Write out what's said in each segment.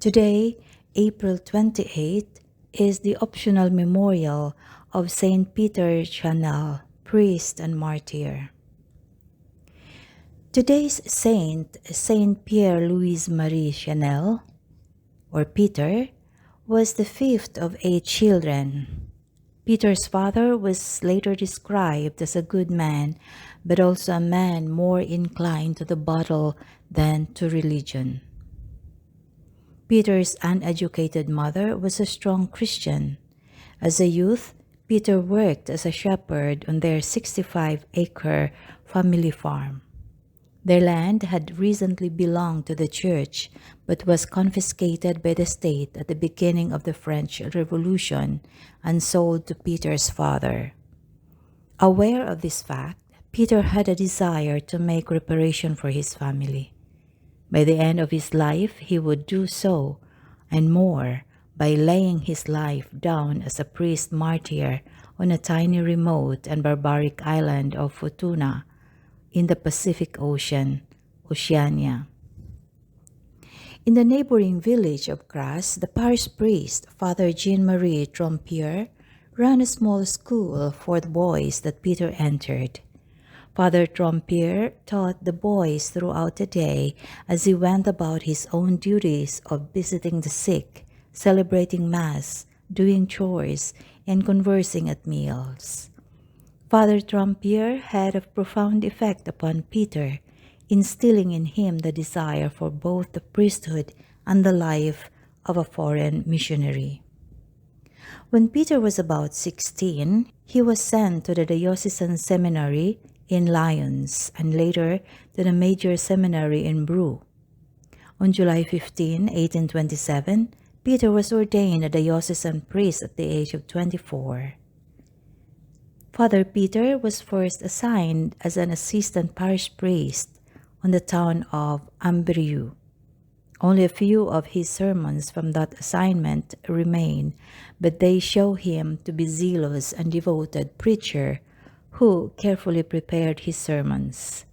Today, April 28, is the optional memorial of Saint Peter Chanel, priest and martyr. Today's saint, Saint Pierre Louis Marie Chanel, or Peter, was the fifth of 8 children. Peter's father was later described as a good man, but also a man more inclined to the bottle than to religion. Peter's uneducated mother was a strong Christian. As a youth, Peter worked as a shepherd on their 65-acre family farm. Their land had recently belonged to the church, but was confiscated by the state at the beginning of the French Revolution and sold to Peter's father. Aware of this fact, Peter had a desire to make reparation for his family. By the end of his life, he would do so, and more, by laying his life down as a priest martyr on a tiny remote and barbaric island of Futuna in the Pacific Ocean, Oceania. In the neighboring village of Grasse, the parish priest, Father Jean-Marie Trompier, ran a small school for the boys that Peter entered. Father Trompier taught the boys throughout the day as he went about his own duties of visiting the sick, celebrating Mass, doing chores, and conversing at meals. Father Trompier had a profound effect upon Peter, instilling in him the desire for both the priesthood and the life of a foreign missionary. When Peter was about 16, he was sent to the diocesan seminary in Lyons and later to the major seminary in Brou. On July 15, 1827, Peter was ordained a diocesan priest at the age of 24. Father Peter was first assigned as an assistant parish priest on the town of Ambrieu. Only a few of his sermons from that assignment remain, but they show him to be zealous and devoted preacher who carefully prepared his sermons.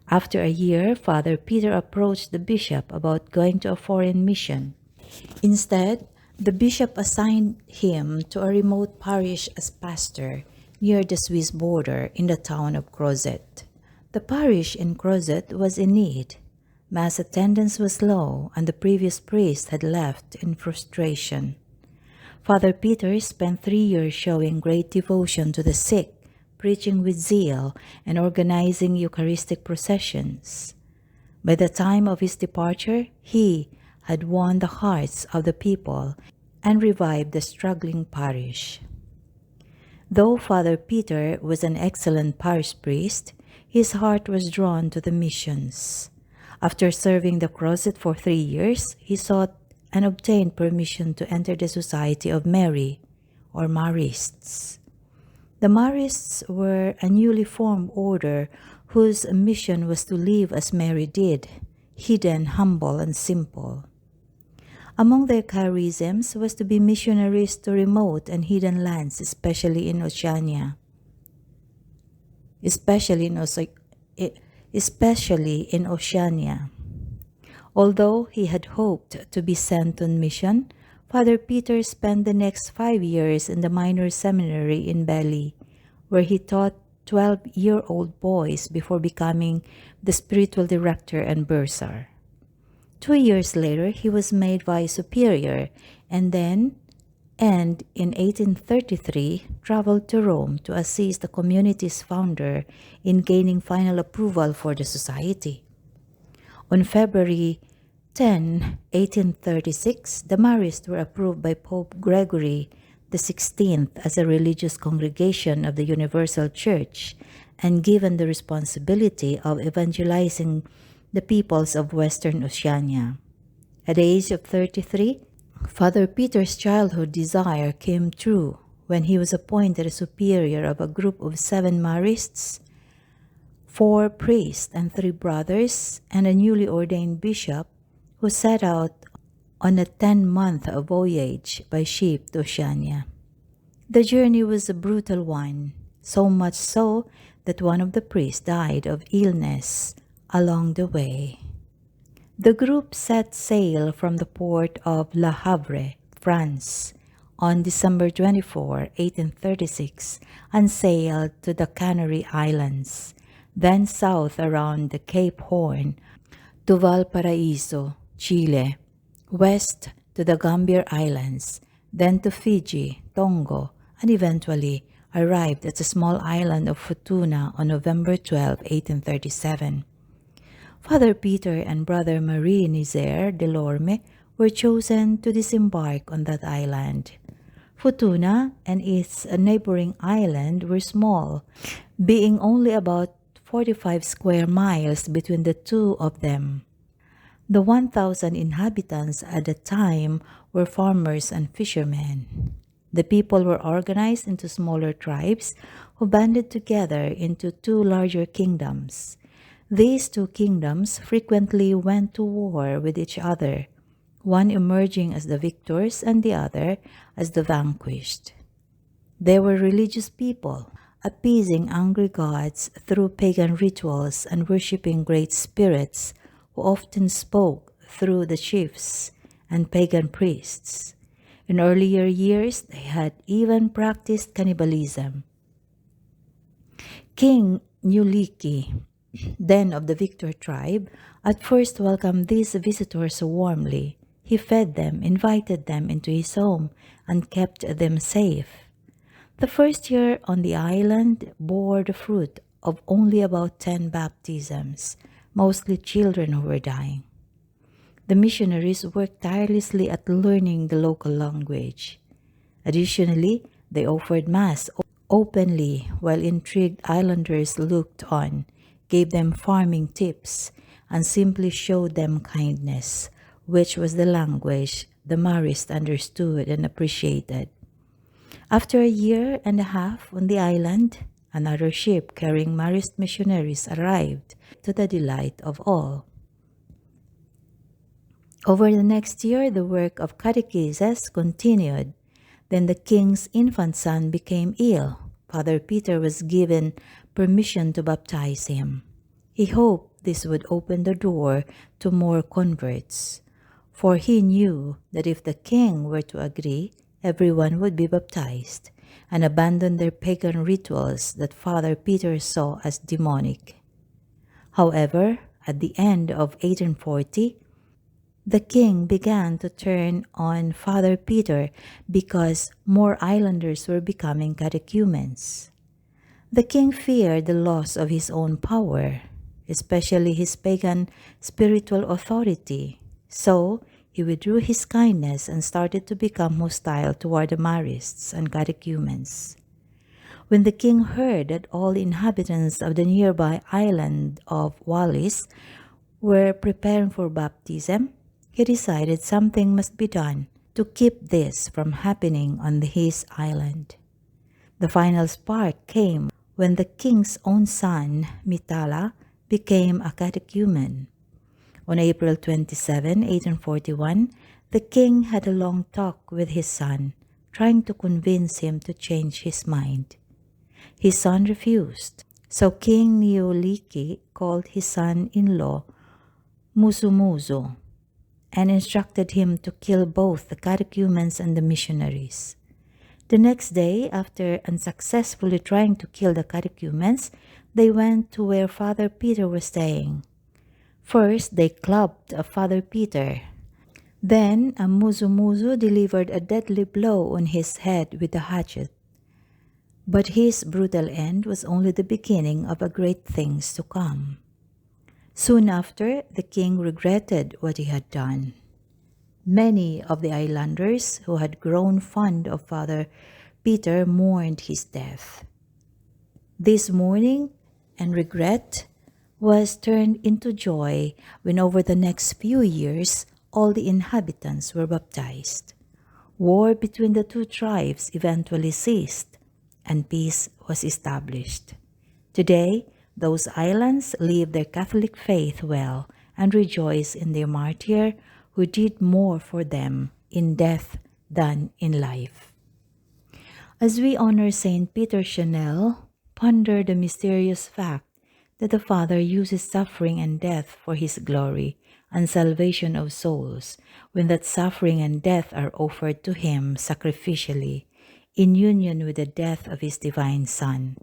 After a year, Father Peter approached the bishop about going to a foreign mission. Instead, the bishop assigned him to a remote parish as pastor near the Swiss border in the town of Crozet. The parish in Crozet was in need. Mass attendance was low, and the previous priest had left in frustration. Father Peter spent 3 years showing great devotion to the sick, preaching with zeal, and organizing Eucharistic processions. By the time of his departure, he had won the hearts of the people and revived the struggling parish. Though Father Peter was an excellent parish priest, his heart was drawn to the missions. After serving the Crozet for 3 years, he sought and obtained permission to enter the Society of Mary, or Marists. The Marists were a newly formed order whose mission was to live as Mary did, hidden, humble, and simple. Among their charisms was to be missionaries to remote and hidden lands, especially in Oceania. Although he had hoped to be sent on mission, Father Peter spent the next 5 years in the minor seminary in Beli, where he taught 12-year-old boys before becoming the spiritual director and bursar. 2 years later, he was made vice superior and in 1833, traveled to Rome to assist the community's founder in gaining final approval for the society. On February 10, 1836, the Marists were approved by Pope Gregory XVI as a religious congregation of the Universal Church and given the responsibility of evangelizing the peoples of Western Oceania. At the age of 33, Father Peter's childhood desire came true when he was appointed a superior of a group of 7 Marists, 4 priests and 3 brothers, and a newly ordained bishop who set out on a 10-month voyage by ship to Oceania. The journey was a brutal one, so much so that one of the priests died of illness along the way. The group set sail from the port of Le Havre, France, on December 24, 1836, and sailed to the Canary Islands, then south around the Cape Horn to Valparaiso, Chile, west to the Gambier Islands, then to Fiji, Tonga, and eventually arrived at the small island of Futuna on November 12, 1837. Father Peter and Brother Marie Nizer Delorme were chosen to disembark on that island. Futuna and its neighboring island were small, being only about 45 square miles between the two of them. The 1,000 inhabitants at the time were farmers and fishermen. The people were organized into smaller tribes who banded together into two larger kingdoms. These two kingdoms frequently went to war with each other, one emerging as the victors and the other as the vanquished. They were religious people, appeasing angry gods through pagan rituals and worshipping great spirits who often spoke through the chiefs and pagan priests. In earlier years, they had even practiced cannibalism. King Nuliki, then of the Victor tribe, at first welcomed these visitors warmly. He fed them, invited them into his home, and kept them safe. The first year on the island bore the fruit of only about 10 baptisms, mostly children who were dying. The missionaries worked tirelessly at learning the local language. Additionally, they offered Mass openly while intrigued islanders looked on, gave them farming tips, and simply showed them kindness, which was the language the Marist understood and appreciated. After a year and a half on the island, another ship carrying Marist missionaries arrived, to the delight of all. Over the next year, the work of catechesis continued. Then the king's infant son became ill. Father Peter was given permission to baptize him. He hoped this would open the door to more converts, for he knew that if the king were to agree, everyone would be baptized and abandon their pagan rituals that Father Peter saw as demonic. However, at the end of 1840, the king began to turn on Father Peter because more islanders were becoming catechumens. The king feared the loss of his own power, especially his pagan spiritual authority, so he withdrew his kindness and started to become hostile toward the Marists and catechumens. When the king heard that all the inhabitants of the nearby island of Wallis were preparing for baptism, he decided something must be done to keep this from happening on his island. The final spark came when the king's own son, Mitala, became a catechumen. On April 27, 1841, the king had a long talk with his son, trying to convince him to change his mind. His son refused, so King Niuliki called his son-in-law Musumuzo and instructed him to kill both the catechumens and the missionaries. The next day, after unsuccessfully trying to kill the catechumens, they went to where Father Peter was staying. First, they clubbed Father Peter. Then, Musumuzo delivered a deadly blow on his head with a hatchet. But his brutal end was only the beginning of great things to come. Soon after, the king regretted what he had done. Many of the islanders who had grown fond of Father Peter mourned his death. This mourning and regret was turned into joy when over the next few years, all the inhabitants were baptized. War between the two tribes eventually ceased, and peace was established. Today, those islands live their Catholic faith well and rejoice in their martyr who did more for them in death than in life. As we honor Saint Peter Chanel, ponder the mysterious fact that the Father uses suffering and death for His glory and salvation of souls, when that suffering and death are offered to Him sacrificially, in union with the death of His divine Son.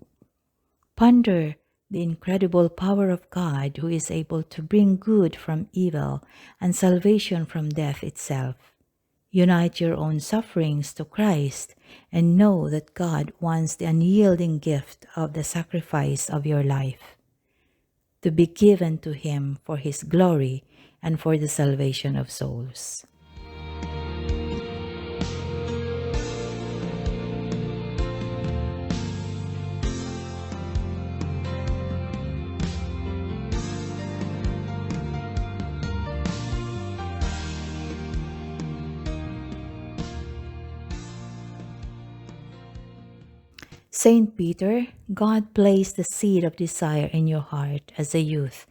Ponder the incredible power of God, who is able to bring good from evil and salvation from death itself. Unite your own sufferings to Christ and know that God wants the unyielding gift of the sacrifice of your life to be given to Him for His glory and for the salvation of souls. Saint Peter, God placed the seed of desire in your heart as a youth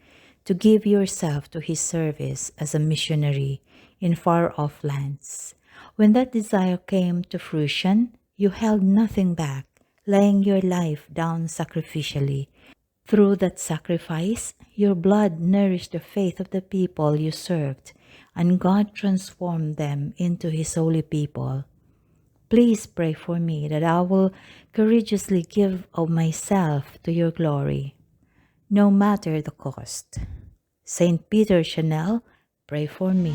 to give yourself to His service as a missionary in far-off lands. When that desire came to fruition, you held nothing back, laying your life down sacrificially. Through that sacrifice, your blood nourished the faith of the people you served, and God transformed them into His holy people. Please pray for me that I will courageously give of myself to your glory, no matter the cost. Saint Peter Chanel, pray for me.